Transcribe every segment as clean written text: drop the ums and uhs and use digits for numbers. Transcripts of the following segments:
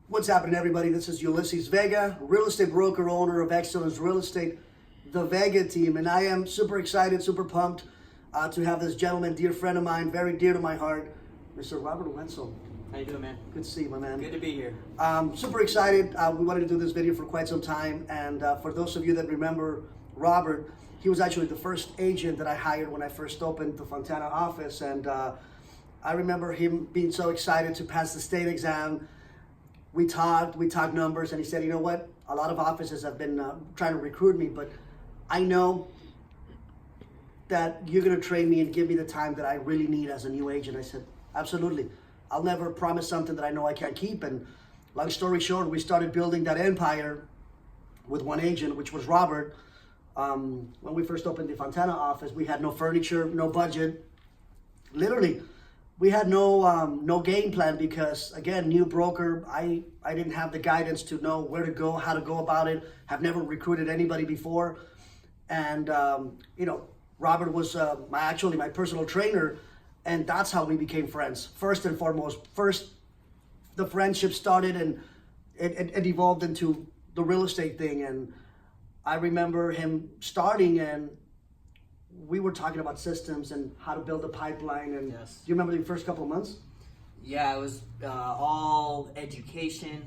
What's happening, everybody? This is Ulysses Vega, real estate broker, owner of Excellence Real Estate, TheVegaTeam, and I am super excited, super pumped to have this gentleman, dear friend of mine, very dear to my heart, Mr. Robert Wenzel. How you doing, man? Good to see you, my man. Good to be here. Super excited. We wanted to do this video for quite some time, and for those of you that remember Robert, he was actually the first agent that I hired when I first opened the Fontana office, and I remember him being so excited to pass the state exam. We talked numbers, and he said, you know what, a lot of offices have been trying to recruit me, but I know that you're going to train me and give me the time that I really need as a new agent. I said, absolutely. I'll never promise something that I know I can't keep. And long story short, we started building that empire with one agent, which was Robert. When we first opened the Fontana office, we had no furniture, no budget. Literally, we had no game plan because, again, new broker, I didn't have the guidance to know where to go, how to go about it. Have never recruited anybody before. And, Robert was my personal trainer, and that's how we became friends. First and foremost, the friendship started, and it evolved into the real estate thing. And I remember him starting, and we were talking about systems and how to build a pipeline. And Yes. do you remember the first couple of months? Yeah, it was all education,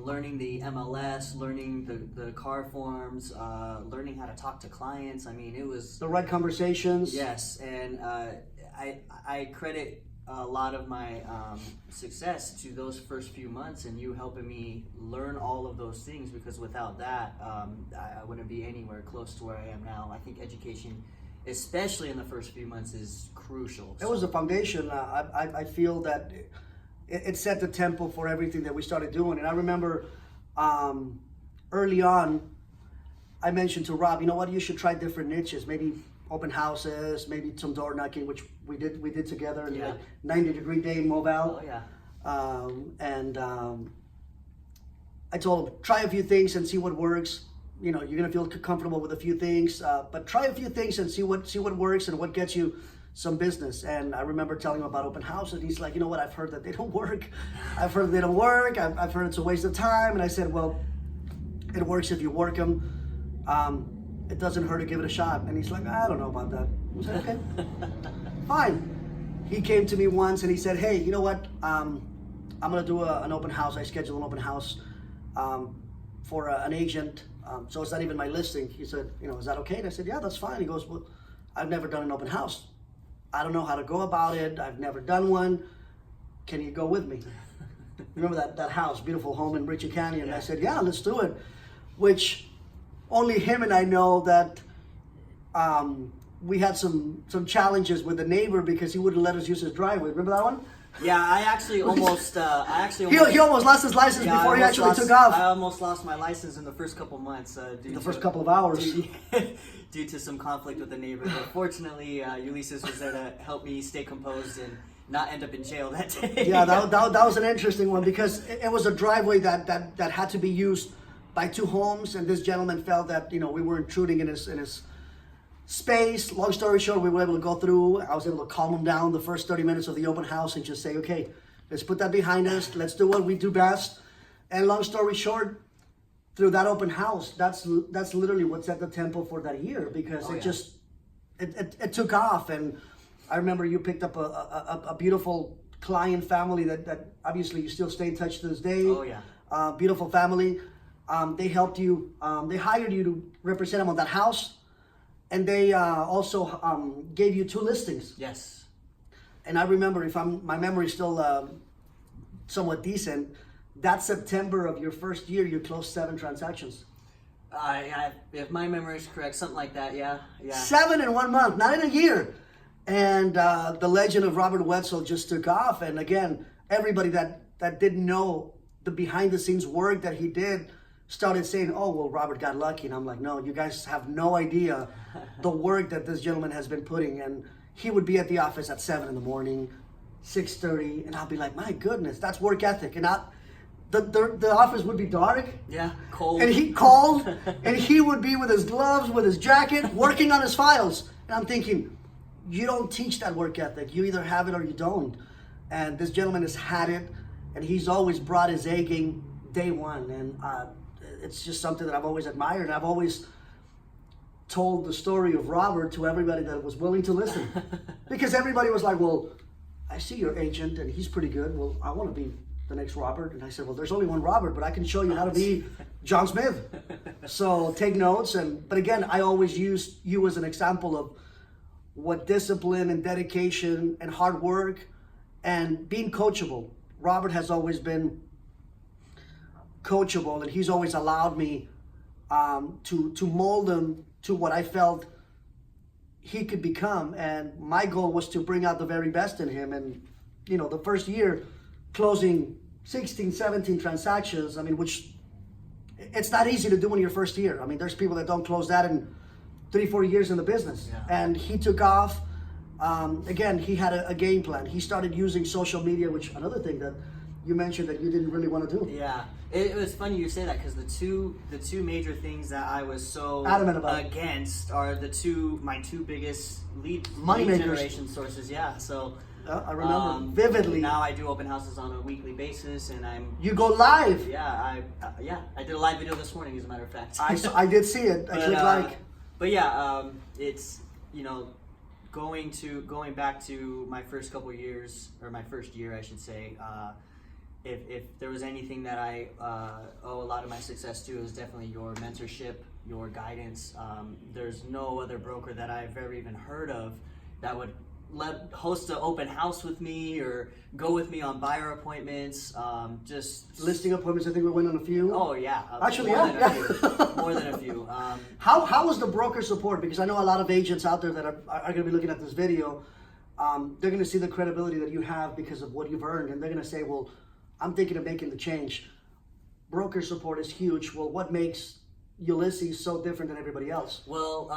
learning the MLS, learning the car forms, learning how to talk to clients. I mean, it was... The right conversations. Yes, and I credit a lot of my success to those first few months and you helping me learn all of those things, because without that, I wouldn't be anywhere close to where I am now. I think education, especially in the first few months, is crucial. It was a foundation. I feel that it set the tempo for everything that we started doing. And I remember early on, I mentioned to Rob, you know what, you should try different niches, maybe open houses, maybe some door knocking, which we did together in Yeah. like 90-degree day in Mobile. Oh, yeah. I told him, try a few things and see what works. You know, you're gonna feel comfortable with a few things, but try a few things and see what works and what gets you some business. And I remember telling him about open houses. He's like, you know what? I've heard that they don't work. I've heard they don't work. I've heard it's a waste of time. And I said, well, it works if you work them. It doesn't hurt to give it a shot. And he's like, I don't know about that. I said, okay, fine. He came to me once and he said, hey, you know what? I'm gonna do an open house. I scheduled an open house for an agent. So it's not even my listing. He said, is that okay? And I said, yeah, that's fine. He goes, well, I've never done an open house. I don't know how to go about it. I've never done one. Can you go with me? Remember that house, beautiful home in Ritchie County? And I said, yeah, let's do it. Which only him and I know that we had some challenges with the neighbor because he wouldn't let us use his driveway. Remember that one? Yeah, I actually almost... He almost lost his license before he actually took off. I almost lost my license in the first couple months. The first couple of hours. Due to some conflict with the neighbor. But fortunately, Ulysses was there to help me stay composed and not end up in jail that day. Yeah, that was an interesting one because it was a driveway that had to be used by two homes, and this gentleman felt that we were intruding in his space. Long story short, we were able to go through. I was able to calm him down the first 30 minutes of the open house and just say, okay, let's put that behind us. Let's do what we do best. And long story short, through that open house, that's literally what set the tempo for that year, because it took off. And I remember you picked up a beautiful client family that obviously you still stay in touch to this day. Oh yeah. Beautiful family. They helped you. They hired you to represent them on that house. And they also gave you 2 listings. Yes. And I remember, my memory is still somewhat decent, that September of your first year, you closed 7 transactions. If my memory is correct, something like that, yeah. 7 in 1 month, not in a year. And the legend of Robert Wenzel just took off. And again, everybody that didn't know the behind the scenes work that he did started saying, oh, well, Robert got lucky. And I'm like, no, you guys have no idea the work that this gentleman has been putting. And he would be at the office at 7 in the morning, 6:30, and I'll be like, my goodness, that's work ethic. And the office would be dark. Yeah, cold. And he called, and he would be with his gloves, with his jacket, working on his files. And I'm thinking, you don't teach that work ethic. You either have it or you don't. And this gentleman has had it, and he's always brought his A game day one, and it's just something that I've always admired. And I've always told the story of Robert to everybody that was willing to listen, because everybody was like, well, I see your agent and he's pretty good. Well, I want to be the next Robert. And I said, well, there's only one Robert, but I can show you how to be John Smith. So take notes. But again, I always use you as an example of what discipline and dedication and hard work and being coachable. Robert has always been coachable, and he's always allowed me to mold him to what I felt he could become. And my goal was to bring out the very best in him. And, you know, the first year, closing 16, 17 transactions, I mean, which it's not easy to do in your first year. I mean, there's people that don't close that in 3-4 years in the business. Yeah. And he took off. Again, he had a game plan. He started using social media, which another thing that you mentioned that you didn't really want to do. Yeah, it was funny you say that, because the two major things that I was so adamant about against are my two biggest lead generation sources. Yeah, so I remember vividly. Now I do open houses on a weekly basis, and you go live. Yeah, I did a live video this morning, as a matter of fact. I did see it. I clicked like. But yeah, it's, you know, going back to my first couple of years, or my first year, I should say. If there was anything that I owe a lot of my success to, is definitely your mentorship, your guidance. There's no other broker that I've ever even heard of that would host an open house with me or go with me on buyer appointments. Just listing appointments. I think we went on a few. Oh yeah, actually, more than a few. How was the broker support? Because I know a lot of agents out there that are going to be looking at this video. They're going to see the credibility that you have because of what you've earned, and they're going to say, well, I'm thinking of making the change. Broker support is huge. Well, what makes Ulysses so different than everybody else? Well,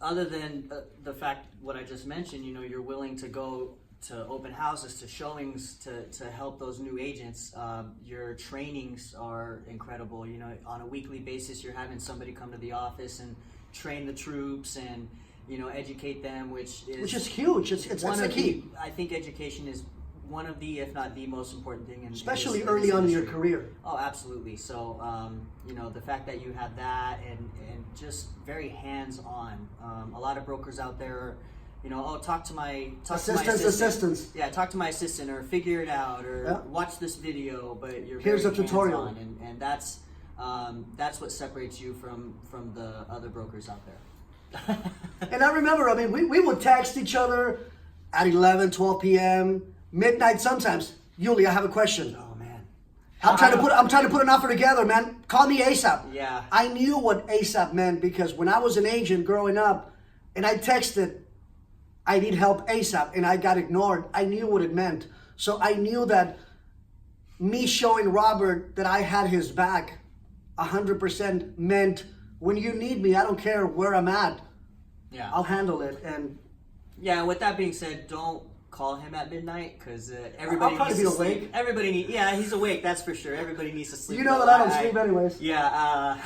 other than the fact what I just mentioned, you know, you're willing to go to open houses, to showings, to help those new agents. Your trainings are incredible. You know, on a weekly basis, you're having somebody come to the office and train the troops and, you know, educate them, which is huge. It's the key. I think education is one of the, if not the most important thing, especially early on in your career. Oh, absolutely. So, you know, the fact that you have that and just very hands-on. A lot of brokers out there, you know, talk to my assistant. Yeah, talk to my assistant, or figure it out, or watch this video. But here's a tutorial, and that's what separates you from the other brokers out there. And I remember, I mean, we would text each other at 11, 12 p.m. midnight sometimes. Yuli, I have a question. Oh man, I'm trying to put an offer together, man. Call me ASAP. Yeah. I knew what ASAP meant, because when I was an agent growing up, and I texted, I need help ASAP, and I got ignored, I knew what it meant. So I knew that me showing Robert that I had his back 100% meant, when you need me, I don't care where I'm at. Yeah. I'll handle it. And yeah, with that being said, don't call him at midnight, because everybody needs to sleep. Yeah, he's awake, that's for sure. Everybody needs to sleep. You know that I don't sleep anyways. Yeah,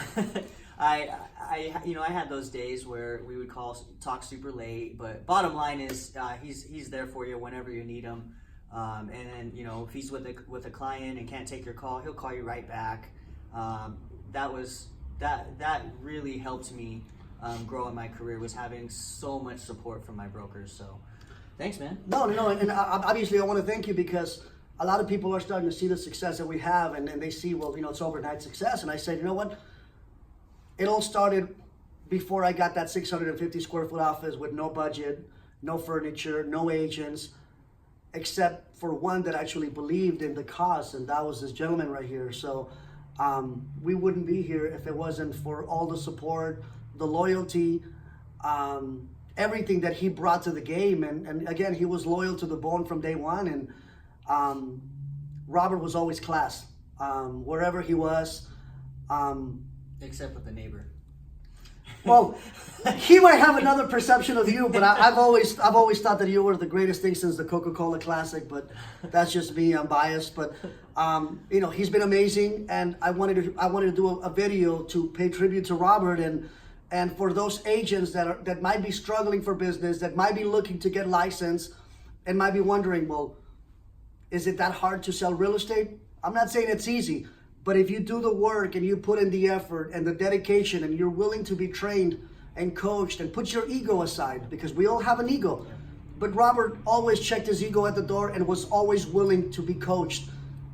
I had those days where we would talk super late, but bottom line is he's there for you whenever you need him. And then, you know, if he's with a client and can't take your call, he'll call you right back. That really helped me grow in my career, was having so much support from my brokers. So thanks, man. No, and obviously I want to thank you, because a lot of people are starting to see the success that we have, and they see, well, you know, it's overnight success. And I said, you know what? It all started before I got that 650 square foot office with no budget, no furniture, no agents, except for one that actually believed in the cause, and that was this gentleman right here. So we wouldn't be here if it wasn't for all the support, the loyalty, everything that he brought to the game. And again, he was loyal to the bone from day one. And Robert was always class, wherever he was. Except with the neighbor. Well, he might have another perception of you, but I've always thought that you were the greatest thing since the Coca-Cola Classic. But that's just me. I'm biased. But you know, he's been amazing, and I wanted to do a video to pay tribute to Robert, and for those agents that might be struggling for business, that might be looking to get licensed, and might be wondering, well, is it that hard to sell real estate? I'm not saying it's easy, But if you do the work and you put in the effort and the dedication and you're willing to be trained and coached and put your ego aside, because we all have an ego. But Robert always checked his ego at the door and was always willing to be coached.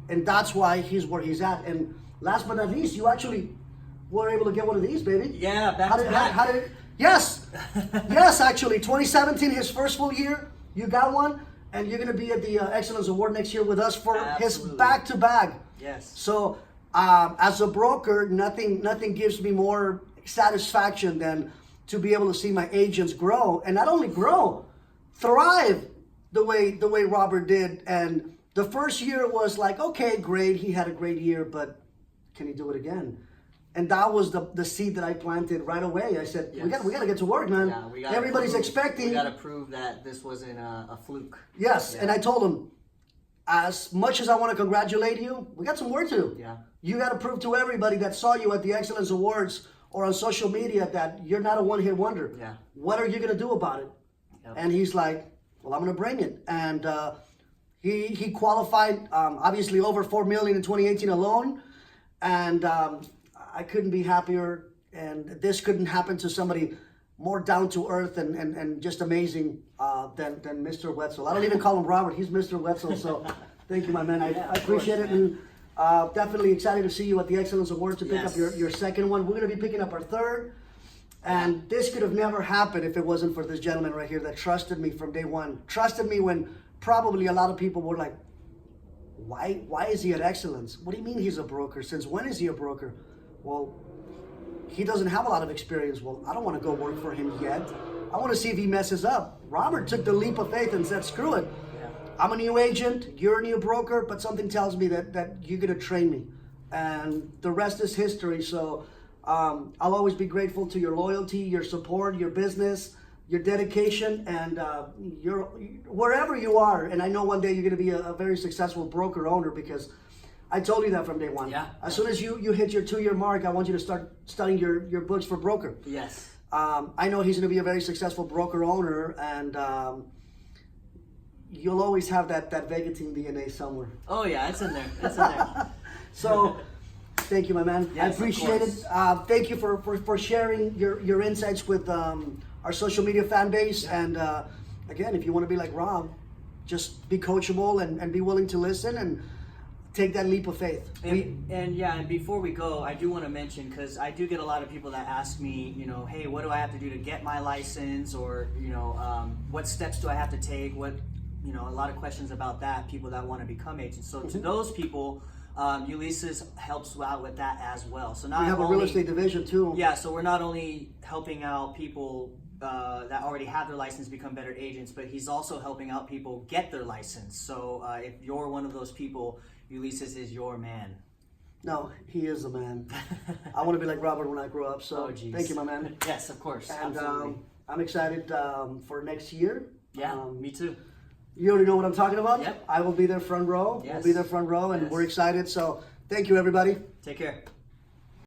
And that's why he's where he's at. And last but not least, you actually were able to get one of these, baby. Yeah, back to back. How did it? Yes, yes, actually, 2017, his first full year, you got one, and you're gonna be at the Excellence Award next year with us for his back-to-back. Yes. So, as a broker, nothing gives me more satisfaction than to be able to see my agents grow, and not only grow, thrive the way Robert did. And the first year was like, okay, great, he had a great year, but can he do it again? And that was the seed that I planted right away. I said, Yes. we gotta get to work, man. Yeah, Everybody's expecting. We gotta prove that this wasn't a fluke. Yes, Yeah. and I told him, as much as I want to congratulate you, we got some work to do. Yeah. You got to prove to everybody that saw you at the Excellence Awards or on social media that you're not a one-hit wonder. Yeah. What are you gonna do about it? Yep. And he's like, well, I'm gonna bring it. And he qualified, obviously over $4 million in 2018 alone, and I couldn't be happier. And this couldn't happen to somebody more down to earth and just amazing than Mr. Wetzel. I don't even call him Robert; he's Mr. Wetzel. So, thank you, my man. I appreciate it, man. and definitely excited to see you at the Excellence Award to pick Yes. up your second one. We're gonna be picking up our third. And this could have never happened if it wasn't for this gentleman right here that trusted me from day one. Trusted me when probably a lot of people were like, why is he at Excellence? What do you mean he's a broker? Since when is he a broker? Well, he doesn't have a lot of experience. Well, I don't want to go work for him yet. I want to see if he messes up. Robert took the leap of faith and said, screw it. Yeah. I'm a new agent, you're a new broker, but something tells me that you're going to train me. And the rest is history. So I'll always be grateful to your loyalty, your support, your business, your dedication, and your wherever you are. And I know one day you're going to be a very successful broker owner, because I told you that from day one. Yeah. As soon as you hit your 2-year mark, I want you to start studying your books for broker. Yes. I know he's going to be a very successful broker owner, and you'll always have that TheVegaTeam DNA somewhere. Oh yeah, it's in there. It's in there. So, thank you, my man. Yes, I appreciate of it. Thank you for sharing your insights with our social media fan base. Yeah. And again, if you want to be like Rob, just be coachable and be willing to listen and take that leap of faith. And before we go, I do want to mention, because I do get a lot of people that ask me, hey, what do I have to do to get my license, or what steps do I have to take? What, a lot of questions about that. People that want to become agents. So to those people, Ulysses helps out with that as well. So not we have only, a real estate division too. Yeah, so we're not only helping out people that already have their license become better agents, but he's also helping out people get their license. So if you're one of those people, Ulysses is your man. No, he is a man. I want to be like Robert when I grow up. So thank you, my man. Yes, of course. And Absolutely. I'm excited for next year. Yeah, me too. You already know what I'm talking about. Yep. I will be there front row. Yes. We'll be there front row, and Yes. we're excited. So thank you, everybody. Take care.